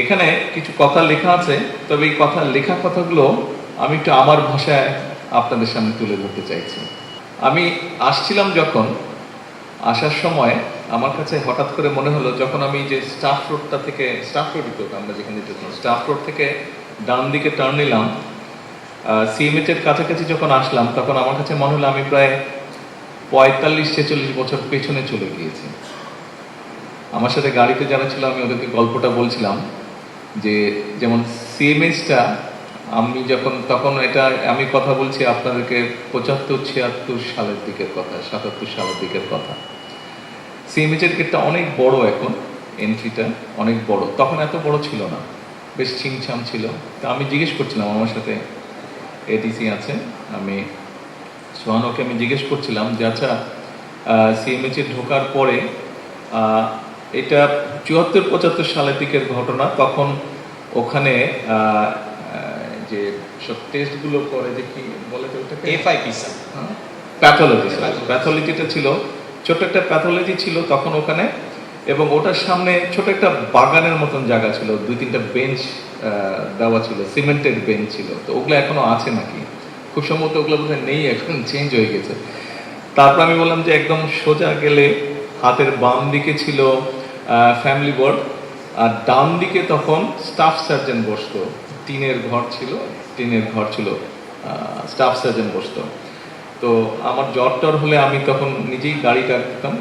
এখানে কিছু কথা লেখা আছে, তবে এই লেখা কথাগুলো আমি একটু আমার ভাষায় আপনাদের সামনে তুলে ধরতে চাইছি। আমি আসছিলাম যখন, আসার সময় আমার কাছে হঠাৎ করে মনে হলো, যখন আমি যে স্টাফ রোডটা থেকে, স্টাফ রোডই তো আমরা যেখানে যেতাম, স্টাফ রোড থেকে ডান দিকে টার্ন নিলাম, সিএমএইচ এর কাছাকাছি যখন আসলাম, তখন আমার কাছে মনে হলো আমি প্রায় 45-46 বছর পেছনে চলে গিয়েছি। আমার সাথে গাড়িতে যারা ছিল, আমি ওদেরকে গল্পটা বলছিলাম যে, যেমন সিএমএইচটা আমি যখন, তখন এটা আমি কথা বলছি আপনাদেরকে 75-76 সালের দিকের কথা, 77 সালের দিকের কথা। সিএমএইচ এর গেটটা অনেক বড়, এখন এন্ট্রিটা অনেক বড়, তখন এত বড় ছিল না, বেশ ছিমছাম ছিল। তা আমি জিজ্ঞেস করছিলাম, আমার সাথে এডিসি আছে, আমি সোহানকে আমি জিজ্ঞেস করছিলাম যে, আচ্ছা সিএমএইচ এ ঢোকার পরে, এটা 74-75 সালের দিকের ঘটনা, তখন ওখানে যে সব টেস্টগুলো করে, যে কি বলে তো ওটাকে, এফআইপি স্যার, প্যাথোলজি, প্যাথোলজিটা ছিল, ছোট একটা প্যাথোলজি ছিল তখন ওখানে, এবং ওটার সামনে ছোট একটা বাগানের মতন জায়গা ছিল, 2-3টা বেঞ্চ দেওয়া ছিল, সিমেন্টেড বেঞ্চ ছিল। তো ওগুলো এখনো আছে নাকি, খুব সম্ভবত ওগুলো বোধহয় নেই, এখন চেঞ্জ হয়ে গেছে। তারপর আমি বললাম যে একদম সোজা গেলে হাতের বাম দিকে ছিল ফ্যামিলি ওয়ার্ড, আর ডান দিকে তখন স্টাফ সার্জন বসতো, টিনের ঘর ছিল, স্টাফ সার্জন বসতো। তো আমার জ্বর টর হলে আমি তখন নিজেই গাড়ি ডাকতাম,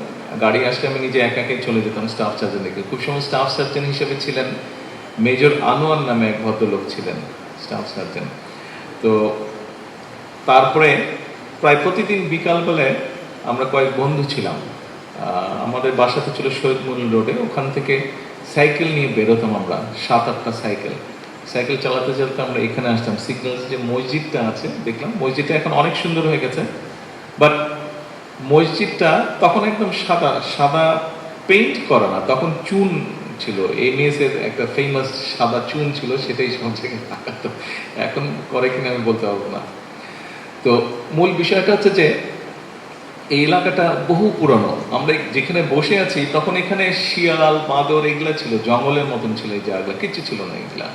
গাড়ি আসলে আমি নিজে একা একাই চলে যেতাম স্টাফ সার্জন দেখে। খুব সময় স্টাফ সার্জন হিসেবে ছিলেন মেজর আনোয়ার নামে এক ভদ্রলোক ছিলেন স্টাফ সার্জন। তো তারপরে প্রায় প্রতিদিন বিকালবেলায় আমরা কয়েক বন্ধু ছিলাম, আমাদের বাসাতে ছিল শহীদ মনির রোডে, ওখান থেকে সাইকেল নিয়ে বেরোতাম আমরা, 7-8টা সাইকেল চালাতে চালাতে আমরা এখানে আসতাম। সিগন্যালস যে মসজিদটা আছে, দেখলাম মসজিদটা এখন অনেক সুন্দর হয়ে গেছে, বাট মসজিদটা তখন একদম সাদা পেইন্ট করা না, তখন চুন ছিল, এমএস এর একটা ফেমাস সাদা চুন ছিল, সেটাই সব থেকে লাগাতো। এখন করে কিনা আমি বলতে পারবো না। তো মূল বিষয়টা হচ্ছে যে এই এলাকাটা বহু পুরনো, আমরা যেখানে বসে আছি তখন এখানে শিয়াল, বাঁদর এগুলা ছিল, জঙ্গলের মতন ছিল এই জায়গা, কিছু ছিল না এগুলা।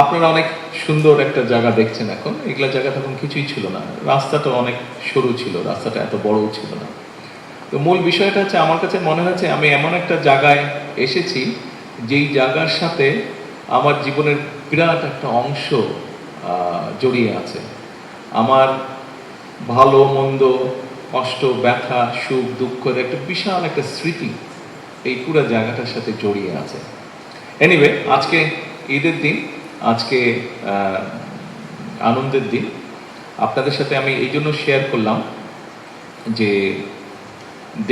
আপনারা অনেক সুন্দর একটা জায়গা দেখছেন এখন, এগুলা জায়গা তখন কিছুই ছিল না, রাস্তাটা অনেক সরু ছিল, রাস্তাটা এত বড়ও ছিল না। তো মূল বিষয়টা হচ্ছে, আমার কাছে মনে হয়েছে আমি এমন একটা জায়গায় এসেছি যেই জায়গার সাথে আমার জীবনের বিরাট একটা অংশ জড়িয়ে আছে। আমার ভালো মন্দ, কষ্ট, ব্যথা, সুখ, দুঃখের একটা বিশাল একটা স্মৃতি এই পুরো জায়গাটার সাথে জড়িয়ে আছে। এনিওয়ে, আজকে ঈদের দিন, আজকে আনন্দের দিন, আপনাদের সাথে আমি এই জন্য শেয়ার করলাম যে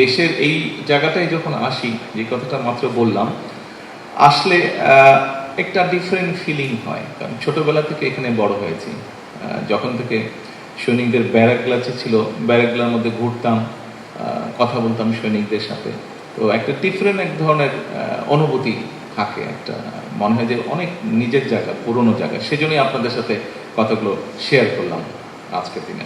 দেশের এই জায়গাটায় যখন আসি, যে কথাটা মাত্র বললাম, আসলে একটা ডিফারেন্ট ফিলিং হয়, কারণ ছোটবেলা থেকে এখানে বড় হয়েছি। যখন থেকে সৈনিকদের ব্যারাকগুলা ছিল, ব্যারাকগুলোর মধ্যে ঘুরতাম, কথা বলতাম সৈনিকদের সাথে, তো একটা ডিফারেন্ট এক ধরনের অনুভূতি থাকে, একটা মনে হয় যে অনেক নিজের জায়গা, পুরনো জায়গা। সেজন্যই আপনাদের সাথে কথাগুলো শেয়ার করলাম আজকের দিনে।